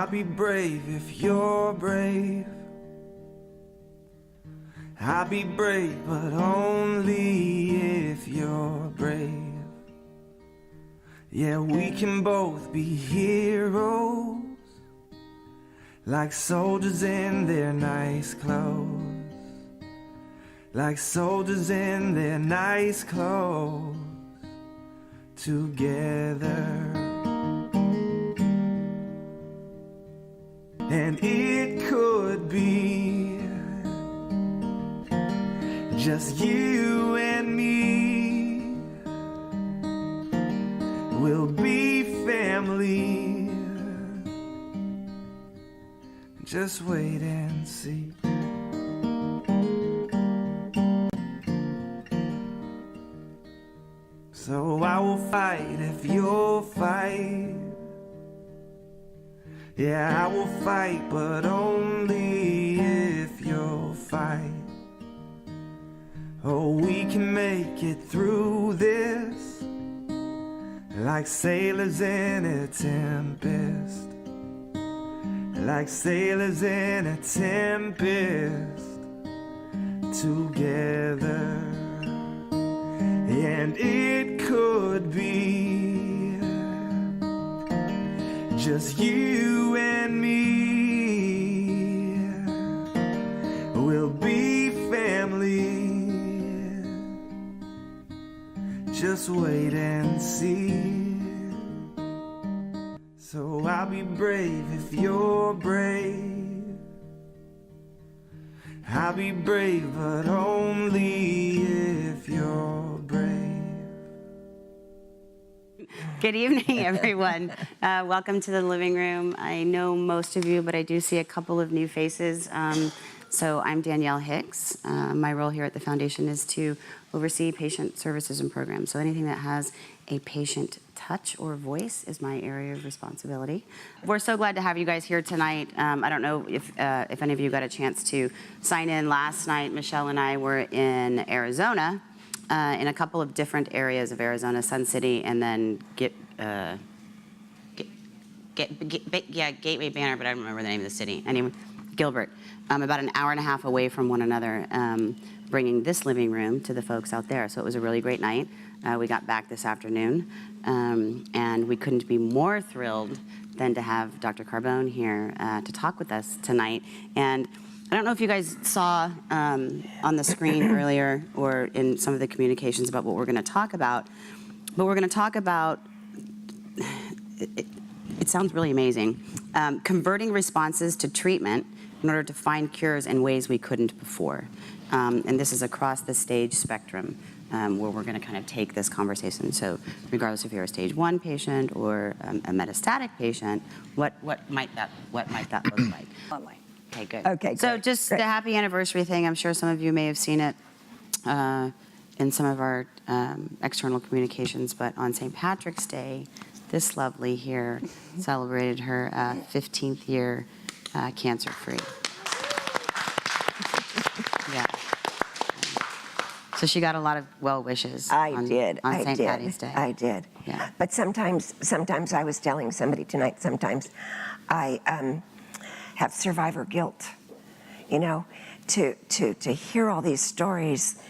I'll be brave if you're brave. I'll be brave, but only if you're brave. Yeah, we can both be heroes, like soldiers in their nice clothes, like soldiers in their nice clothes, together. And it could be just you and me. We'll be family. Just wait and see. So I will fight if you'll fight. Yeah, I will fight, but only if you'll fight. Oh, we can make it through this, like sailors in a tempest, like sailors in a tempest, together. And it could be just you and me. We'll be family. Just wait and see. So I'll be brave if you're brave. I'll be brave, but only if you're brave. Good evening, everyone. Welcome to the living room. I know most of you, but I do see a couple of new faces. So I'm Danielle Hicks. My role here at the Foundation is to oversee patient services and programs. So anything that has a patient touch or voice is my area of responsibility. We're so glad to have you guys here tonight. I don't know if any of you got a chance to sign in last night. Michelle and I were in Arizona, in a couple of different areas of Arizona, Sun City, and then Gateway Banner, but I don't remember the name of the city. Anyway, Gilbert, about an hour and a half away from one another, bringing this living room to the folks out there. So it was a really great night. We got back this afternoon, and we couldn't be more thrilled than to have Dr. Carbone here to talk with us tonight. And I don't know if you guys saw on the screen earlier or in some of the communications about what we're going to talk about, but we're going to talk about, it sounds really amazing, converting responses to treatment in order to find cures in ways we couldn't before. And this is across the stage spectrum where we're going to kind of take this conversation. So regardless if you're a stage 1 patient or a metastatic patient, what might that look like? Online. Okay, good. Okay, so great, just great. the happy anniversary thing, I'm sure some of you may have seen it in some of our external communications, but on St. Patrick's Day, this lovely here celebrated her 15th year cancer-free. Yeah. So she got a lot of well wishes on St. Patty's Day. I did. Yeah. But sometimes I was telling somebody tonight, sometimes I have survivor guilt, you know, to hear all these stories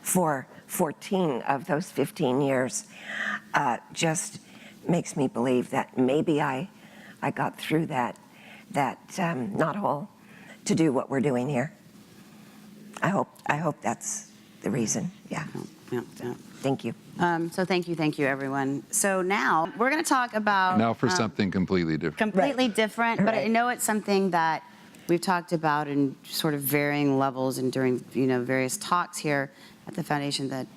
for 14 of those 15 years just makes me believe that maybe I got through that knothole to do what we're doing here. I hope that's the reason. Yeah. Yeah. Thank you. So thank you, everyone. So now we're going to talk about Now for something completely different. completely different, but I know it's something that we've talked about in sort of varying levels and during various talks here at the Foundation. That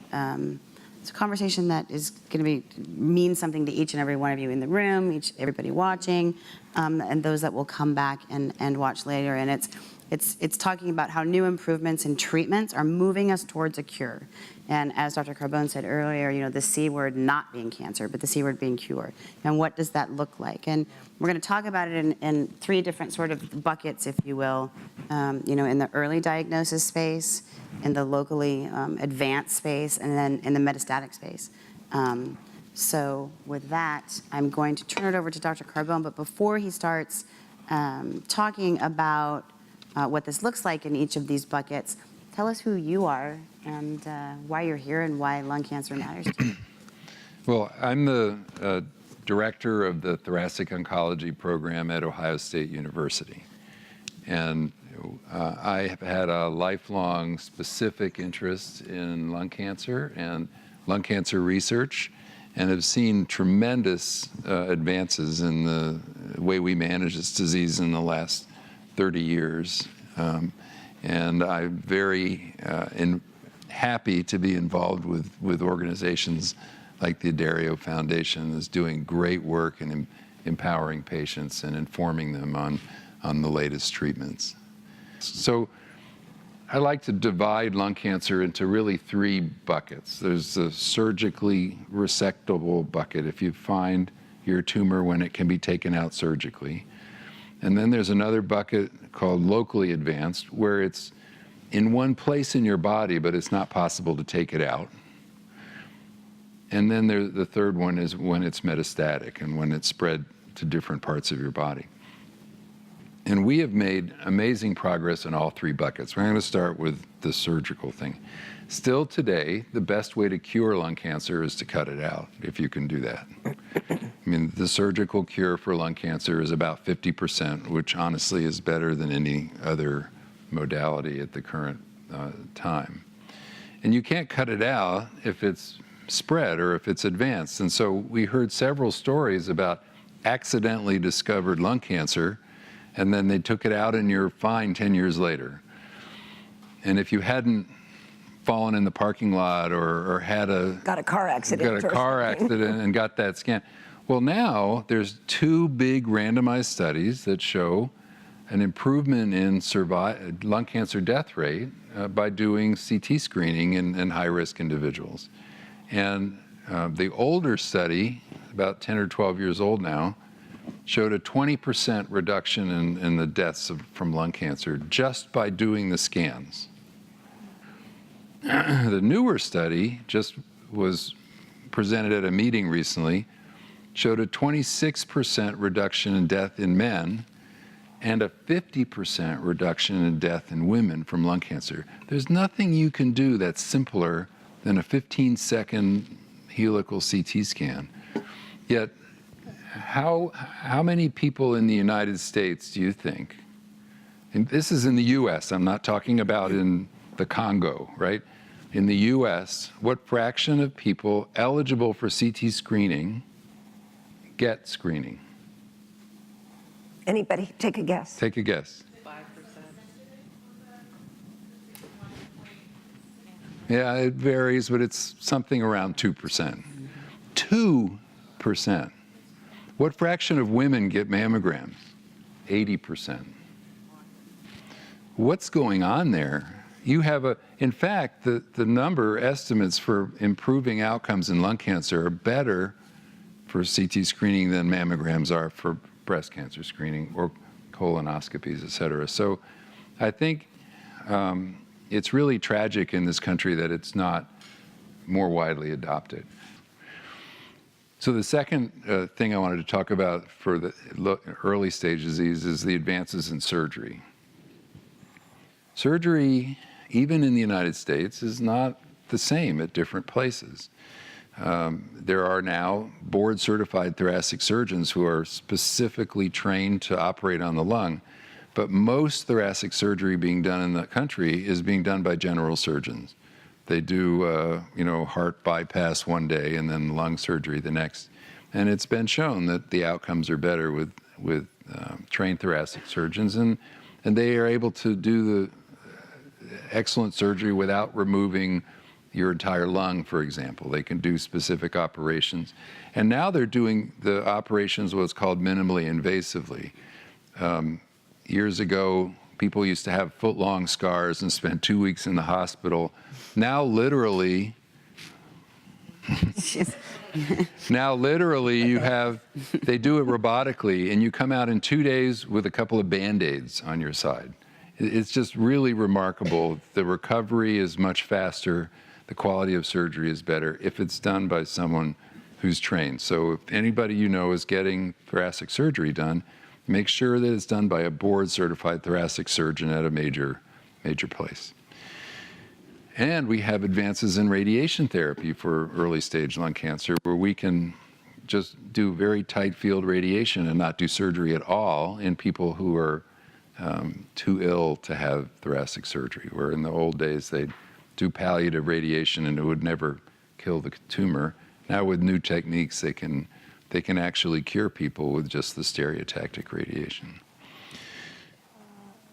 it's a conversation that is going to mean something to each and every one of you in the room, everybody watching, and those that will come back and watch later. And it's talking about how new improvements in treatments are moving us towards a cure. And as Dr. Carbone said earlier, the C word not being cancer, but the C word being cure. And what does that look like? And we're going to talk about it in 3 different sort of buckets, if you will. In the early diagnosis space, in the locally advanced space, and then in the metastatic space. So with that, I'm going to turn it over to Dr. Carbone. But before he starts talking about what this looks like in each of these buckets, tell us who you are and why you're here and why lung cancer matters to you. Well, I'm the director of the thoracic oncology program at Ohio State University. And I have had a lifelong specific interest in lung cancer and lung cancer research, and have seen tremendous advances in the way we manage this disease in the last 30 years. And I'm very happy to be involved with organizations like the Dario Foundation that's doing great work in empowering patients and informing them on the latest treatments. So I like to divide lung cancer into really 3 buckets. There's the surgically resectable bucket, if you find your tumor when it can be taken out surgically. And then there's another bucket called locally advanced, where it's in one place in your body, but it's not possible to take it out. And then the third one is when it's metastatic and when it's spread to different parts of your body. And we have made amazing progress in all 3 buckets. We're going to start with the surgical thing. Still today, the best way to cure lung cancer is to cut it out, if you can do that. I mean, the surgical cure for lung cancer is about 50%, which honestly is better than any other modality at the current time. And you can't cut it out if it's spread or if it's advanced. And so we heard several stories about accidentally discovered lung cancer, and then they took it out and you're fine 10 years later. And if you hadn't fallen in the parking lot or had got a car accident and got that scan. Well, now there's 2 big randomized studies that show an improvement in lung cancer death rate by doing CT screening in high-risk individuals. And the older study, about 10 or 12 years old now, showed a 20% reduction in the deaths from lung cancer just by doing the scans. The newer study just was presented at a meeting recently, showed a 26% reduction in death in men and a 50% reduction in death in women from lung cancer. There's nothing you can do that's simpler than a 15-second helical CT scan. Yet, how many people in the United States do you think, and this is in the US, I'm not talking about in the Congo, right? In the US, what fraction of people eligible for CT screening get screening? Anybody take a guess? Take a guess. 5%. Yeah, it varies, but it's something around 2%. 2%. What fraction of women get mammograms? 80%. What's going on there? You have in fact, the number estimates for improving outcomes in lung cancer are better for CT screening than mammograms are for breast cancer screening or colonoscopies, et cetera. So I think it's really tragic in this country that it's not more widely adopted. So the second thing I wanted to talk about for the early stage disease is the advances in surgery. Surgery, even in the United States, is not the same at different places. There are now board-certified thoracic surgeons who are specifically trained to operate on the lung, but most thoracic surgery being done in the country is being done by general surgeons. They do, heart bypass one day and then lung surgery the next. And it's been shown that the outcomes are better with trained thoracic surgeons, and they are able to do the excellent surgery without removing your entire lung, for example. They can do specific operations. And now they're doing the operations what's called minimally invasively. Years ago, people used to have foot-long scars and spend 2 weeks in the hospital. Now, literally, they do it robotically, and you come out in 2 days with a couple of Band-Aids on your side. It's just really remarkable. The recovery is much faster. The quality of surgery is better if it's done by someone who's trained. So if anybody you know is getting thoracic surgery done, Make sure that it's done by a board-certified thoracic surgeon at a major place. And we have advances in radiation therapy for early-stage lung cancer, where we can just do very tight field radiation and not do surgery at all in people who are too ill to have thoracic surgery, where in the old days they'd do palliative radiation and it would never kill the tumor. Now with new techniques, they can actually cure people with just the stereotactic radiation.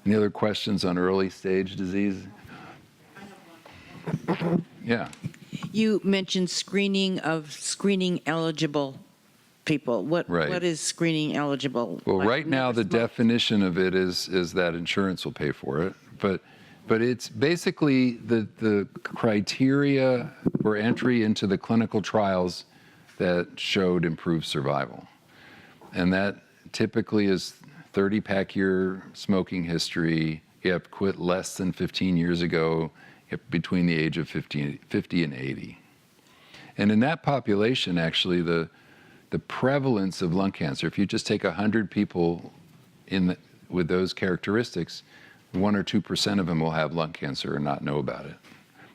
Any other questions on early stage disease? Yeah. You mentioned screening eligible people. What is screening eligible? Well, Like right now never the smoked? definition of it is that insurance will pay for it, but it's basically the criteria for entry into the clinical trials that showed improved survival. And that typically is 30-pack year smoking history. You have quit less than 15 years ago, between the age of 50 and 80. And in that population, actually, the prevalence of lung cancer, if you just take 100 people with those characteristics, 1 or 2% of them will have lung cancer and not know about it.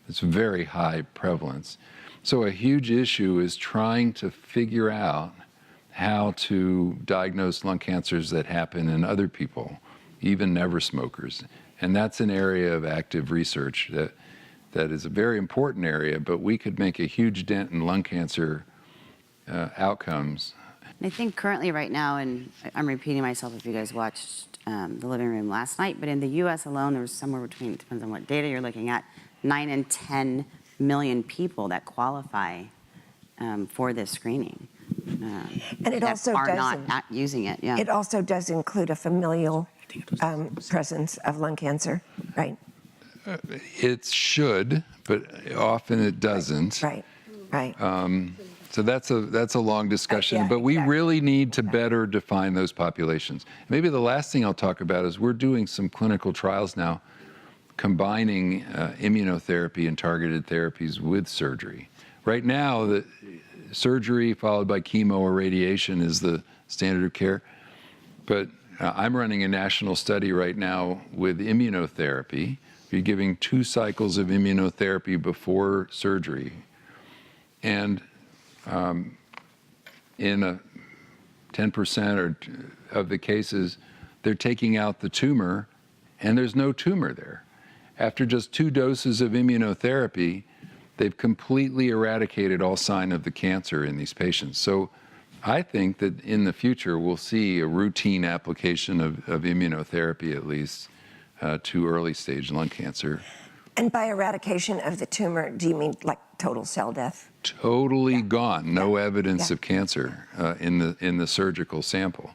It's very high prevalence. So a huge issue is trying to figure out how to diagnose lung cancers that happen in other people, even never smokers. And that's an area of active research that is a very important area, but we could make a huge dent in lung cancer outcomes. I think currently right now, and I'm repeating myself if you guys watched The Living Room last night, but in the US alone, there was somewhere between, it depends on what data you're looking at, 9 and 10 million people that qualify for this screening. And it also are does not using it, yeah. It also does include a familial presence of lung cancer, right? It should, but often it doesn't. Right. So that's a long discussion, yeah, but we exactly. really need to better define those populations. Maybe the last thing I'll talk about is we're doing some clinical trials now combining immunotherapy and targeted therapies with surgery. Right now, the surgery followed by chemo or radiation is the standard of care, but I'm running a national study right now with immunotherapy. You're giving 2 cycles of immunotherapy before surgery. And in 10% of the cases, they're taking out the tumor, and there's no tumor there. After just 2 doses of immunotherapy, they've completely eradicated all sign of the cancer in these patients. So I think that in the future, we'll see a routine application of immunotherapy, at least, to early stage lung cancer. And by eradication of the tumor, do you mean like total cell death? Totally gone, no evidence Yeah. of cancer in the surgical sample.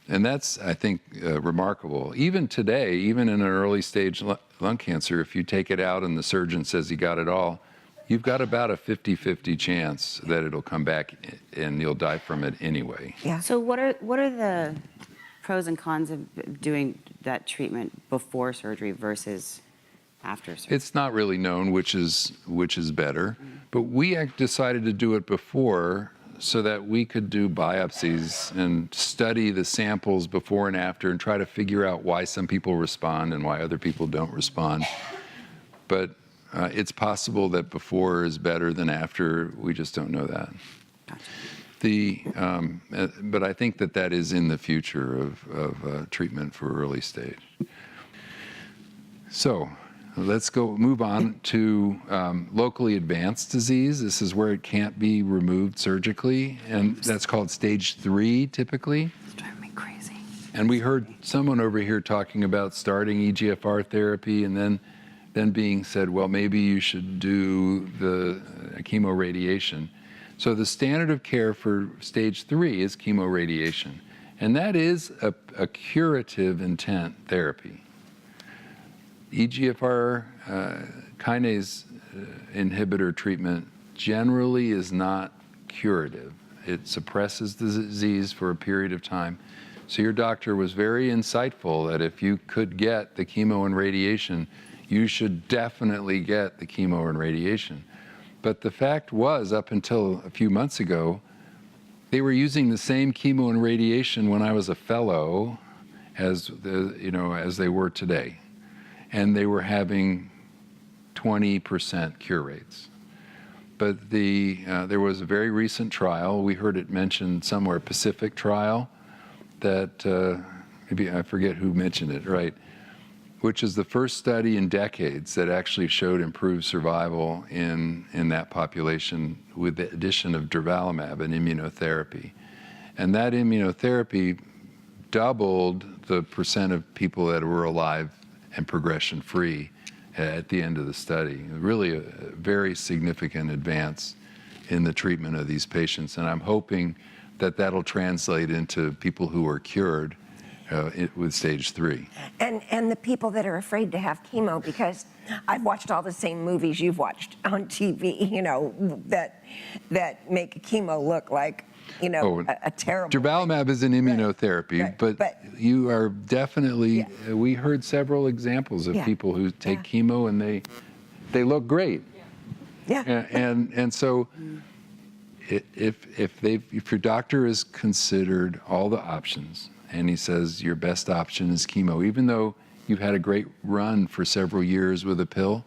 And that's, I think, remarkable. Even today, even in an early stage lung cancer, if you take it out and the surgeon says he got it all, you've got about a 50-50 chance that it'll come back and you'll die from it anyway. Yeah. So what are the pros and cons of doing that treatment before surgery versus after surgery? It's not really known which is better, but we decided to do it before so that we could do biopsies and study the samples before and after and try to figure out why some people respond and why other people don't respond. But it's possible that before is better than after. We just don't know that. Gotcha. But I think that is in the future of treatment for early stage. So let's move on to locally advanced disease. This is where it can't be removed surgically, and that's called stage 3 typically. It's driving me crazy. And we heard someone over here talking about starting EGFR therapy and then being said, well, maybe you should do the chemoradiation. So the standard of care for stage 3 is chemoradiation, and that is a curative intent therapy. EGFR kinase inhibitor treatment generally is not curative. It suppresses the disease for a period of time. So your doctor was very insightful that if you could get the chemo and radiation, you should definitely get the chemo and radiation. But the fact was, up until a few months ago, they were using the same chemo and radiation when I was a fellow as they were today. And they were having 20% cure rates. But there was a very recent trial, we heard it mentioned somewhere, Pacific trial, that maybe I forget who mentioned it, right? Which is the first study in decades that actually showed improved survival in that population with the addition of durvalumab and immunotherapy. And that immunotherapy doubled the percent of people that were alive and progression-free at the end of the study. Really a very significant advance in the treatment of these patients. And I'm hoping that that'll translate into people who are cured with stage 3. And the people that are afraid to have chemo, because I've watched all the same movies you've watched on TV, that make chemo look like, a terrible durvalumab is an immunotherapy, right. But you are definitely, we heard several examples of people who take chemo and they look great. Yeah. And so if your doctor has considered all the options and he says your best option is chemo, even though you've had a great run for several years with a pill,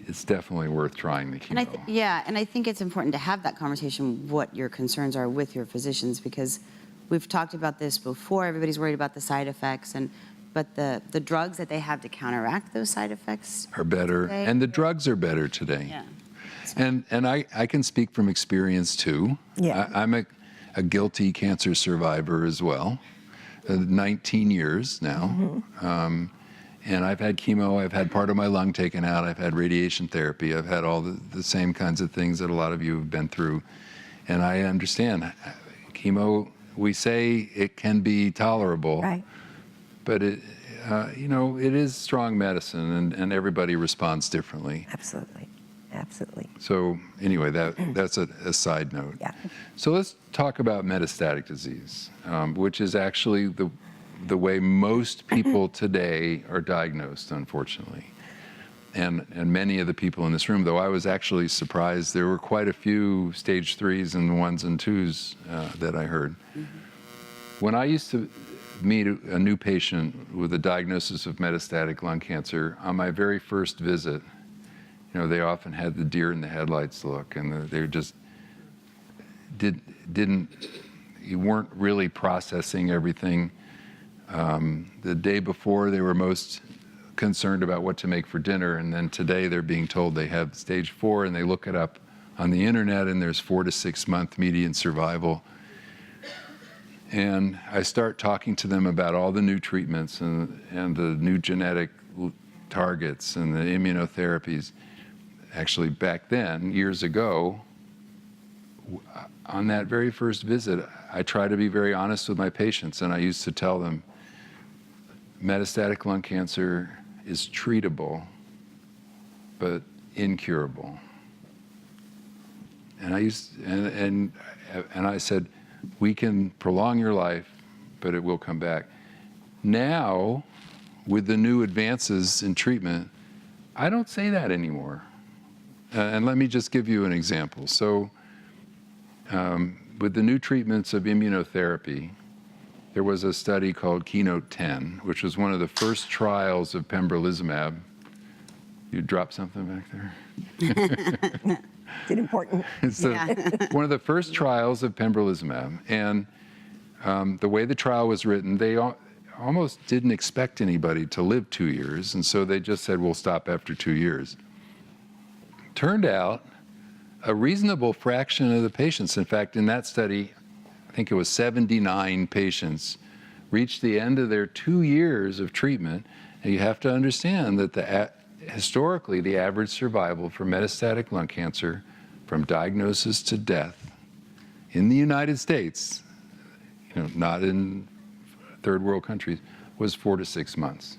it's definitely worth trying the chemo. And I think it's important to have that conversation, what your concerns are with your physicians, because we've talked about this before. Everybody's worried about the side effects, but the drugs that they have to counteract those side effects are better, today. And the drugs are better today. Yeah. And I can speak from experience too. Yeah. I'm a guilty cancer survivor as well, 19 years now. Mm-hmm. And I've had chemo, I've had part of my lung taken out, I've had radiation therapy, I've had all the same kinds of things that a lot of you have been through. And I understand chemo, we say it can be tolerable, Right. but it is strong medicine and everybody responds differently. Absolutely. So anyway, that's a side note. Yeah. So let's talk about metastatic disease, which is actually the way most people today are diagnosed, unfortunately. And many of the people in this room, though I was actually surprised, there were quite a few stage 3s and 1s and 2s that I heard. Mm-hmm. When I used to meet a new patient with a diagnosis of metastatic lung cancer, on my very first visit, they often had the deer in the headlights look, and they just you weren't really processing everything. The day before, they were most concerned about what to make for dinner, and then today they're being told they have stage 4, and they look it up on the internet, and there's 4 to 6 month median survival. And I start talking to them about all the new treatments and the new genetic targets and the immunotherapies. Actually, back then, years ago, on that very first visit, I try to be very honest with my patients, and I used to tell them, metastatic lung cancer is treatable, but incurable. And I said, we can prolong your life, but it will come back. Now, with the new advances in treatment, I don't say that anymore. And let me just give you an example. So, with the new treatments of immunotherapy, there was a study called Keynote-10, which was one of the first trials of pembrolizumab. You dropped something back there? It's important. It's one of the first trials of pembrolizumab. And the way the trial was written, they almost didn't expect anybody to live 2 years, and so they just said, we'll stop after 2 years. Turned out, a reasonable fraction of the patients, in fact, in that study, I think it was 79 patients, reached the end of their 2 years of treatment. And you have to understand that historically, the average survival for metastatic lung cancer from diagnosis to death in the United States, not in third world countries, was 4 to 6 months.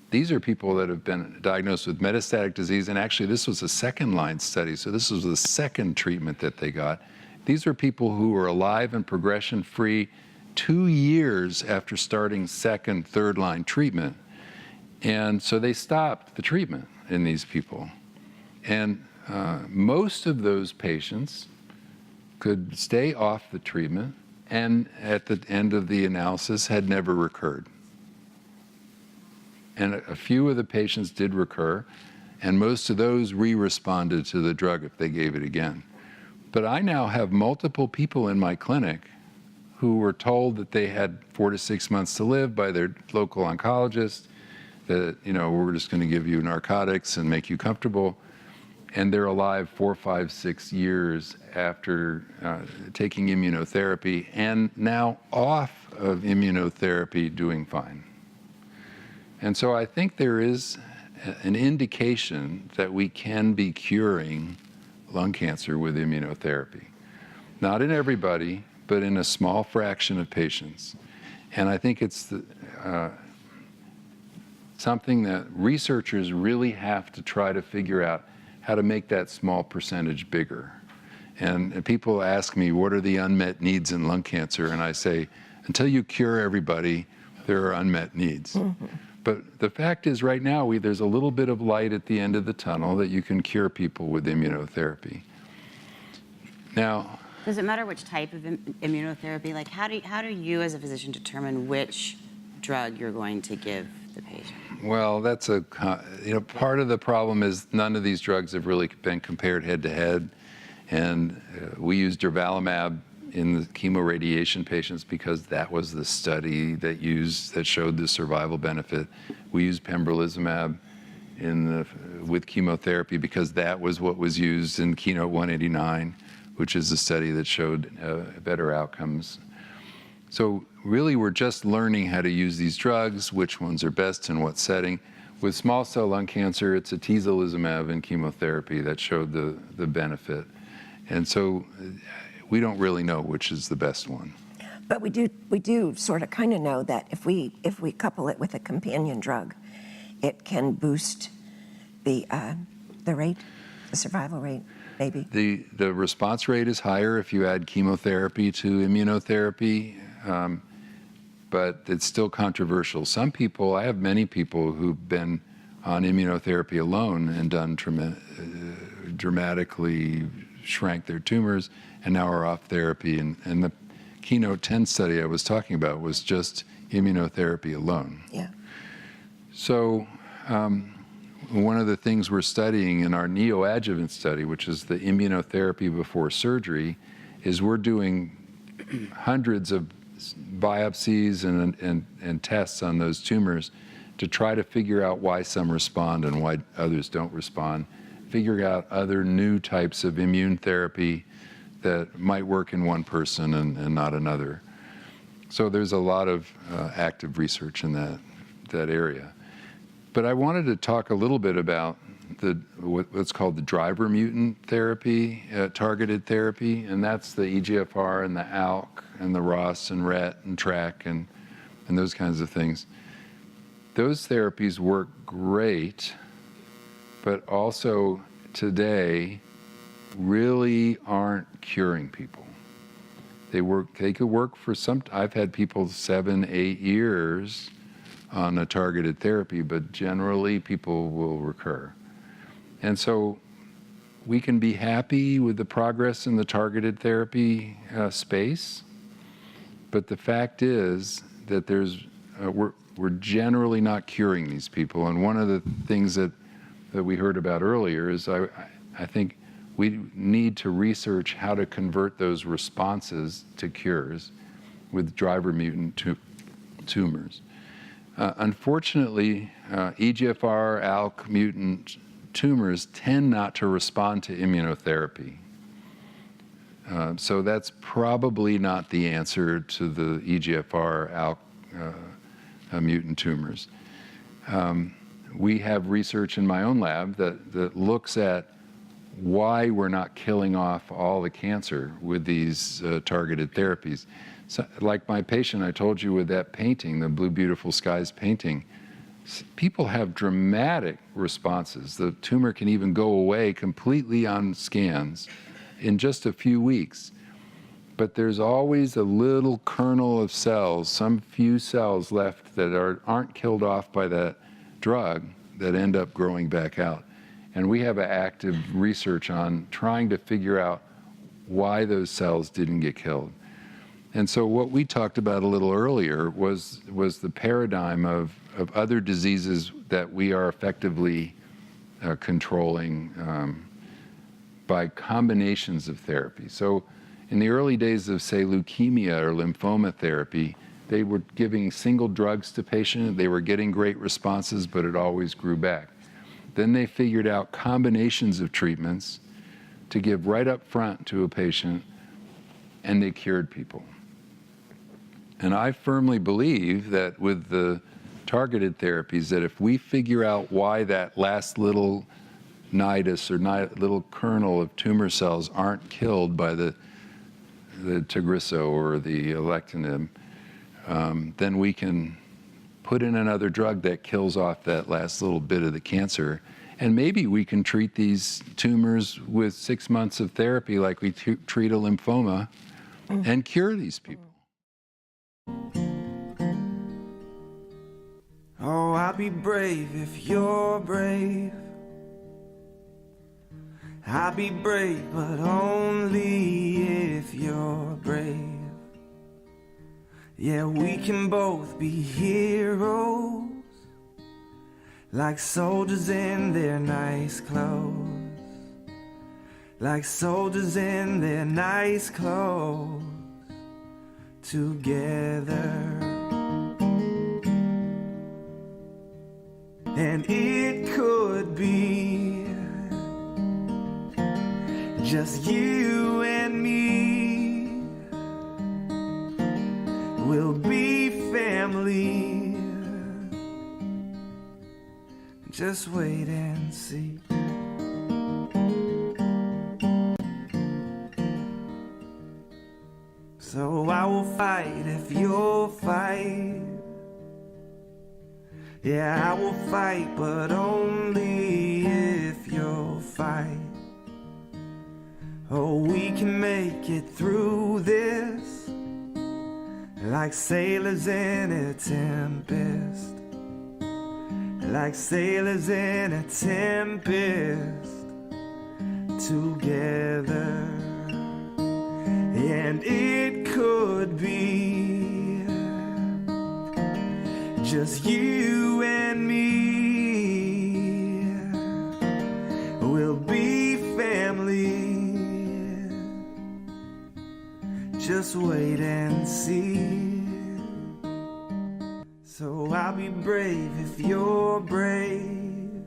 These are people that have been diagnosed with metastatic disease, and actually this was a second-line study, so this was the second treatment that they got. These are people who were alive and progression-free 2 years after starting second, third-line treatment. And so they stopped the treatment in these people. And most of those patients could stay off the treatment and at the end of the analysis had never recurred. And a few of the patients did recur, and most of those re-responded to the drug if they gave it again. But I now have multiple people in my clinic who were told that they had 4 to 6 months to live by their local oncologist, that, we're just going to give you narcotics and make you comfortable. And they're alive 4, 5, 6 years after taking immunotherapy, and now off of immunotherapy doing fine. And so I think there is an indication that we can be curing lung cancer with immunotherapy. Not in everybody, but in a small fraction of patients. And I think it's something that researchers really have to try to figure out how to make that small percentage bigger. And people ask me, what are the unmet needs in lung cancer? And I say, until you cure everybody, there are unmet needs. Mm-hmm. But the fact is, right now, there's a little bit of light at the end of the tunnel that you can cure people with immunotherapy. Now, does it matter which type of immunotherapy? Like, how do you as a physician determine which drug you're going to give the patient? Well, that's part of the problem is none of these drugs have really been compared head to head. And we use durvalumab in the chemoradiation patients because that was the study that showed the survival benefit. We use pembrolizumab with chemotherapy because that was what was used in Keynote 189, which is a study that showed better outcomes. So really, we're just learning how to use these drugs, which ones are best in what setting. With small cell lung cancer, it's atezolizumab and chemotherapy that showed the benefit. And so we don't really know which is the best one. But we do sort of kind of know that if we couple it with a companion drug, it can boost the rate, the survival rate, maybe. The response rate is higher if you add chemotherapy to immunotherapy, but it's still controversial. I have many people who've been on immunotherapy alone and done dramatically shrank their tumors and now are off therapy. And the Keynote 10 study I was talking about was just immunotherapy alone. Yeah. So one of the things we're studying in our neoadjuvant study, which is the immunotherapy before surgery, is we're doing hundreds of biopsies and tests on those tumors to try to figure out why some respond and why others don't respond, figure out other new types of immune therapy that might work in one person and not another. So there's a lot of active research in that area. But I wanted to talk a little bit about what's called the driver mutant therapy, targeted therapy, and that's the EGFR and the ALK and the ROS and RET and TRAC and those kinds of things. Those therapies work great, but also today really aren't curing people. They could work for I've had people 7, 8 years on a targeted therapy, but generally people will recur. And so we can be happy with the progress in the targeted therapy space, but the fact is that we're generally not curing these people. And one of the things that we heard about earlier is I think we need to research how to convert those responses to cures with driver mutant tumors. Unfortunately, EGFR, ALK mutant tumors tend not to respond to immunotherapy. So that's probably not the answer to the EGFR, ALK mutant tumors. We have research in my own lab that looks at why we're not killing off all the cancer with these targeted therapies. So, like my patient I told you with that painting, the Blue Beautiful Skies painting, people have dramatic responses. The tumor can even go away completely on scans in just a few weeks. But there's always a little kernel of cells, some few cells left that aren't killed off by that drug that end up growing back out. And we have an active research on trying to figure out why those cells didn't get killed. And so what we talked about a little earlier was the paradigm of other diseases that we are effectively controlling by combinations of therapy. So in the early days of, say, leukemia or lymphoma therapy, they were giving single drugs to patients. They were getting great responses, but it always grew back. Then they figured out combinations of treatments to give right up front to a patient, and they cured people. And I firmly believe that with the targeted therapies, that if we figure out why that last little nidus or little kernel of tumor cells aren't killed by the Tagrisso or the alectinib, then we can put in another drug that kills off that last little bit of the cancer. And maybe we can treat these tumors with 6 months of therapy like we treat a lymphoma and cure these people. Oh, I'll be brave if you're brave. I'll be brave, but only if you're brave. Yeah, we can both be heroes, like soldiers in their nice clothes, like soldiers in their nice clothes, together. And it could be just you and me. We'll be family. Just wait and see. So I will fight if you'll fight. Yeah, I will fight, but only if you'll fight. Oh, we can make it through this, like sailors in a tempest, like sailors in a tempest, together. And it could be just you and me. We'll be family. Just wait and see. So I'll be brave if you're brave.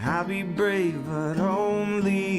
I'll be brave, but only